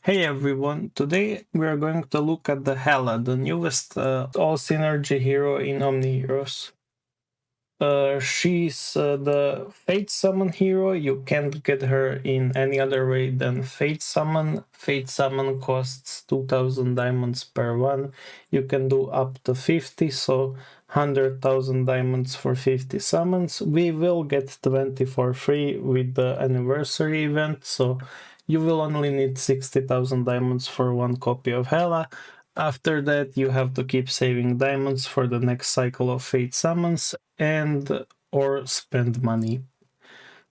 Hey everyone, today we are going to look at the Hela, the newest all synergy hero in Omniheroes. She's the Fate Summon hero. You can't get her in any other way than Fate Summon. Fate Summon costs 2000 diamonds per one. You can do up to 50, so 100,000 diamonds for 50 summons. We will get 20 for free with the anniversary event, so you will only need 60,000 diamonds for one copy of Hela. After that, you have to keep saving diamonds for the next cycle of Fate Summons and or spend money.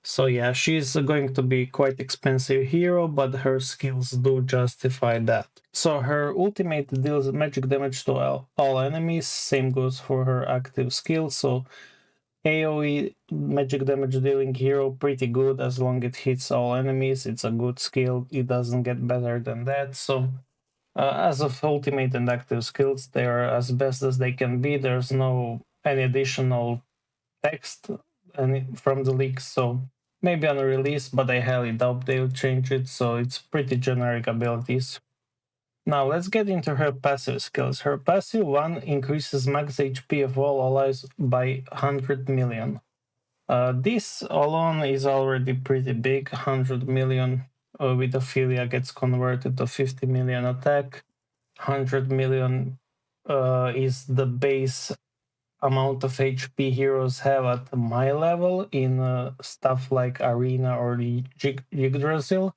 So yeah, she's going to be quite expensive hero, but her skills do justify that. So her ultimate deals magic damage to all enemies, same goes for her active skill, so AoE magic damage dealing hero, pretty good as long as it hits all enemies, it's a good skill, it doesn't get better than that, so as of ultimate and active skills, they are as best as they can be. There's no any additional text from the leaks, so maybe on release, but I highly doubt they'll change it, so it's pretty generic abilities. Now let's get into her passive skills. Her passive one increases max HP of all allies by 100 million. This alone is already pretty big. 100 million with Ophelia gets converted to 50 million attack. 100 million is the base amount of HP heroes have at my level in stuff like Arena or Yggdrasil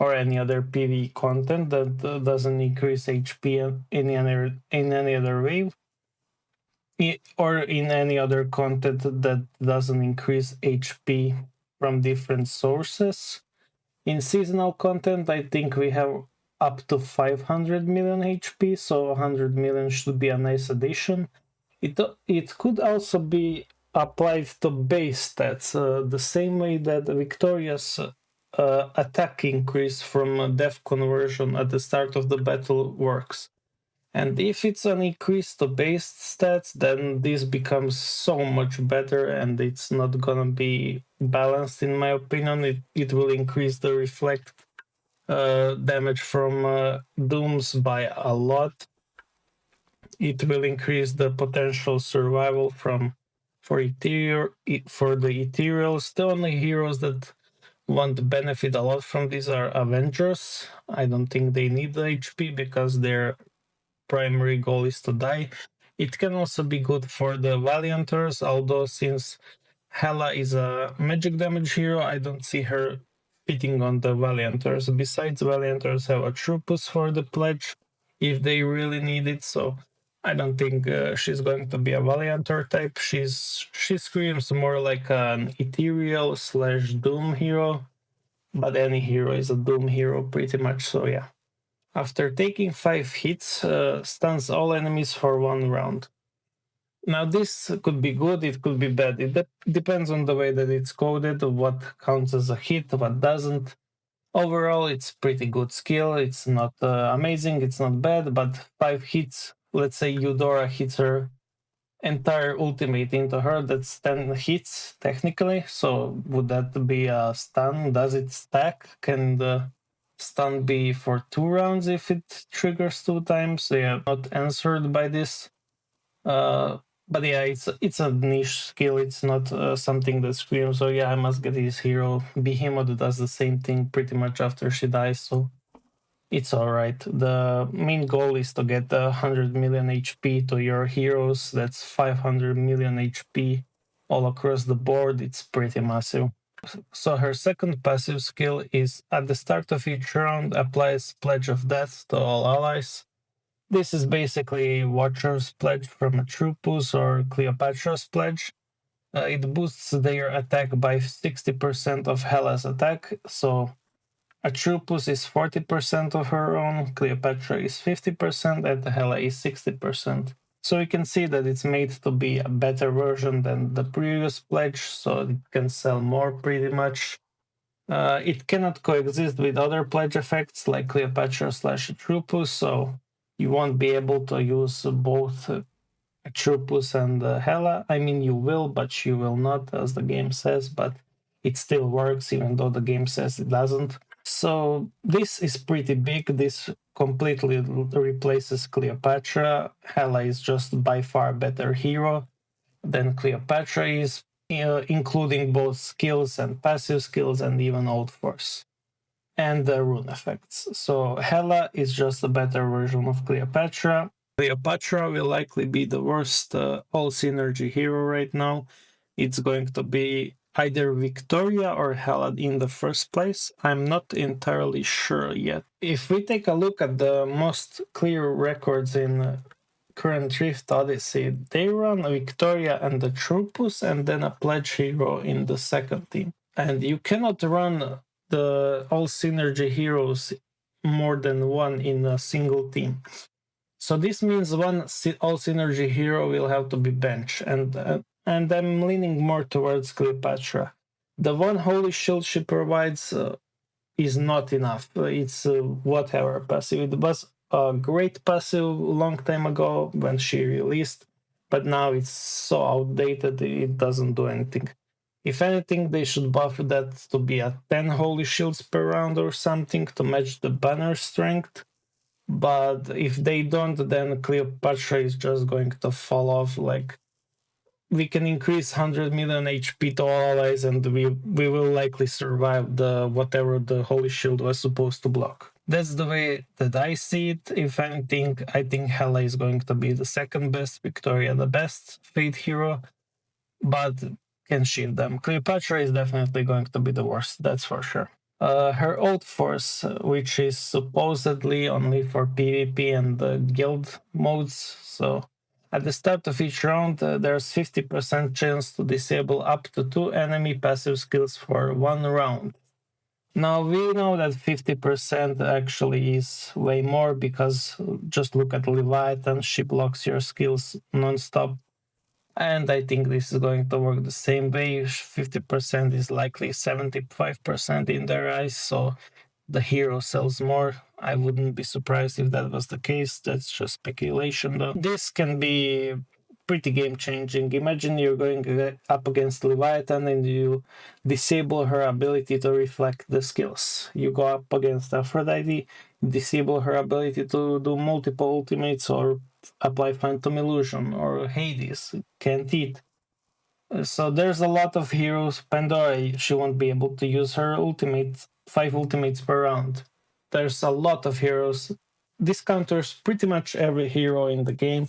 or any other PvE content that doesn't increase HP in any other way, or in any other content that doesn't increase HP from different sources. In seasonal content, I think we have up to 500 million HP, so 100 million should be a nice addition. It could also be applied to base stats, the same way that Victoria's attack increase from death conversion at the start of the battle works. And if it's an increase to base stats, then this becomes so much better and it's not gonna be balanced in my opinion. It will increase the reflect damage from dooms by a lot. It will increase the potential survival for the ethereals. The only heroes that won't benefit a lot from these are Avengers. I don't think they need the HP because their primary goal is to die. It can also be good for the Valianters, although since Hela is a magic damage hero, I don't see her fitting on the Valianters. Besides, Valianters have a Trupus for the pledge if they really need it, so I don't think she's going to be a Valianter type. She screams more like an ethereal slash Doom hero, but any hero is a Doom hero pretty much, so yeah. After taking 5 hits, stuns all enemies for 1 round. Now this could be good, it could be bad. It depends on the way that it's coded, what counts as a hit, what doesn't. Overall, it's pretty good skill. It's not amazing, it's not bad, but 5 hits, let's say Eudora hits her entire ultimate into her, that's 10 hits technically. So would that be a stun? Does it stack? Can the stun be for 2 rounds if it triggers 2 times? They are not answered by this. But yeah, it's a niche skill. It's not something that screams, "Oh yeah, I must get this hero." Behemoth does the same thing pretty much after she dies, so it's all right. The main goal is to get 100 million HP to your heroes. That's 500 million HP all across the board. It's pretty massive. So her second passive skill is at the start of each round applies Pledge of Death to all allies. This is basically Watcher's Pledge from a Trupus or Cleopatra's Pledge. It boosts their attack by 60% of Hela's attack, so a Trupus is 40% of her own, Cleopatra is 50%, and Hela is 60%. So you can see that it's made to be a better version than the previous pledge, so it can sell more pretty much. It cannot coexist with other pledge effects like Cleopatra slash Trupus, so you won't be able to use both Trupus and Hela. I mean, you will, but you will not, as the game says, but it still works, even though the game says it doesn't. So this is pretty big. This completely replaces Cleopatra. Hela is just by far better hero than Cleopatra is, including both skills and passive skills and even Old Force and the rune effects. So Hela is just a better version of Cleopatra. Cleopatra will likely be the worst all synergy hero right now. It's going to be either Victoria or Hela in the first place. I'm not entirely sure yet. If we take a look at the most clear records in current Rift Odyssey, they run Victoria and the Trupus and then a pledge hero in the second team. And you cannot run the all synergy heroes more than one in a single team. So this means one all synergy hero will have to be bench, and I'm leaning more towards Cleopatra. The one holy shield she provides is not enough. It's whatever passive. It was a great passive long time ago when she released, but now it's so outdated it doesn't do anything. If anything, they should buff that to be at 10 holy shields per round or something to match the banner strength. But if they don't, then Cleopatra is just going to fall off. Like, we can increase 100 million HP to all allies, and we will likely survive the whatever the Holy Shield was supposed to block. That's the way that I see it. If anything, I think Hela is going to be the second best, Victoria the best Fate hero, but can shield them. Cleopatra is definitely going to be the worst, that's for sure. Her Old Force, which is supposedly only for PvP and the guild modes. So at the start of each round, there's 50% chance to disable up to 2 enemy passive skills for 1 round. Now we know that 50% actually is way more because just look at Leviathan, she blocks your skills non-stop. And I think this is going to work the same way. 50% is likely 75% in their eyes, so the hero sells more. I wouldn't be surprised if that was the case. That's just speculation, though. This can be pretty game changing. Imagine you're going up against Leviathan and you disable her ability to reflect the skills. You go up against Aphrodite, disable her ability to do multiple ultimates or apply Phantom Illusion, or Hades, can't eat. So there's a lot of heroes. Pandora, she won't be able to use her ultimates, 5 ultimates per round. There's a lot of heroes. This counters pretty much every hero in the game,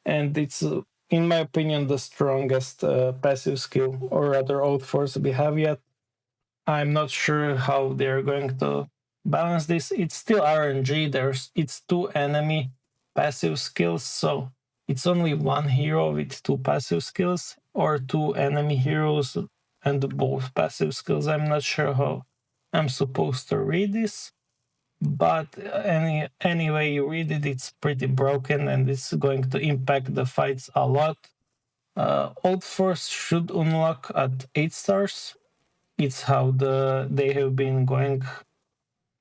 and it's, in my opinion, the strongest passive skill, or rather Old Force we have yet. I'm not sure how they're going to balance this. It's still RNG. It's 2 enemy passive skills, so it's only 1 hero with 2 passive skills, or 2 enemy heroes and both passive skills. I'm not sure how I'm supposed to read this, but any way you read it, it's pretty broken and it's going to impact the fights a lot. Old Force should unlock at 8 stars. It's how they have been going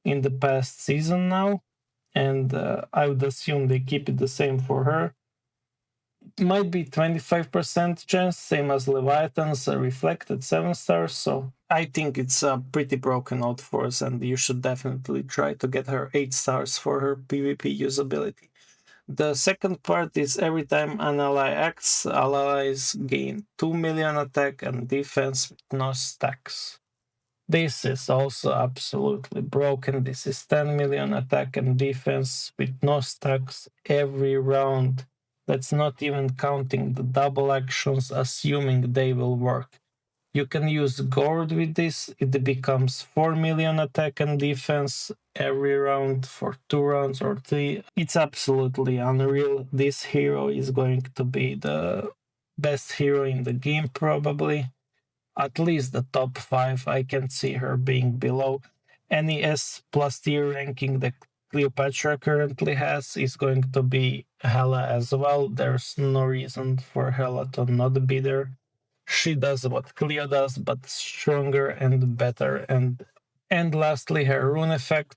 in the past season now, and I would assume they keep it the same for her. It might be 25% chance, same as Leviathan's reflected 7 stars, so I think it's a pretty broken Old Force, and you should definitely try to get her 8 stars for her PvP usability. The second part is every time an ally acts, allies gain 2 million attack and defense with no stacks. This is also absolutely broken. This is 10 million attack and defense with no stacks every round. That's not even counting the double actions, assuming they will work. You can use Gourd with this. It becomes 4 million attack and defense every round for 2 rounds or 3. It's absolutely unreal. This hero is going to be the best hero in the game, probably. At least the top 5. I can see her being below. Any S plus tier ranking that Cleopatra currently has is going to be Hela as well. There's no reason for Hela to not be there. She does what Cleo does, but stronger and better. And lastly, her rune effect,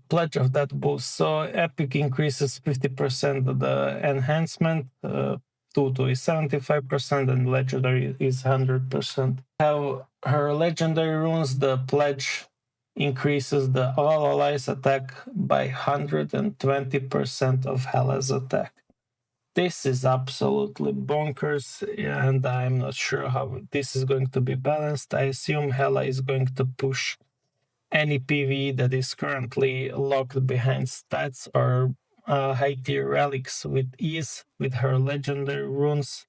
pledge of that boost. So Epic increases 50% the enhancement, Tutu is 75%, and Legendary is 100%. How her Legendary runes, the pledge increases the all allies attack by 120% of Hela's attack. This is absolutely bonkers, and I'm not sure how this is going to be balanced. I assume Hela is going to push any PV that is currently locked behind stats or high tier relics with ease with her legendary runes.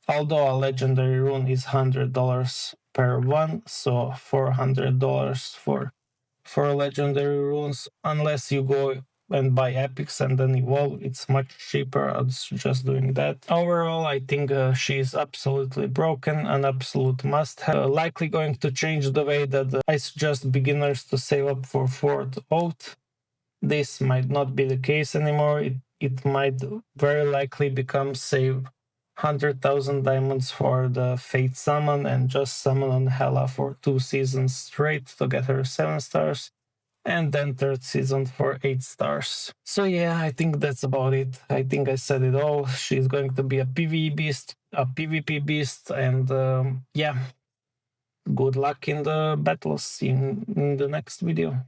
Although a legendary rune is $100 per one, so $400 for legendary runes, unless you go and buy epics and then evolve, it's much cheaper. I was just doing that. Overall, I think she's absolutely broken, an absolute must have. Likely going to change the way that I suggest beginners to save up for fourth oath. This might not be the case anymore. It might very likely become save 100,000 diamonds for the Fate Summon and just summon on Hela for 2 seasons straight to get her 7 stars, and then third season for 8 stars. So yeah, I think that's about it. I think I said it all. She's going to be a PvE beast, a PvP beast, and yeah, good luck in the battles in the next video.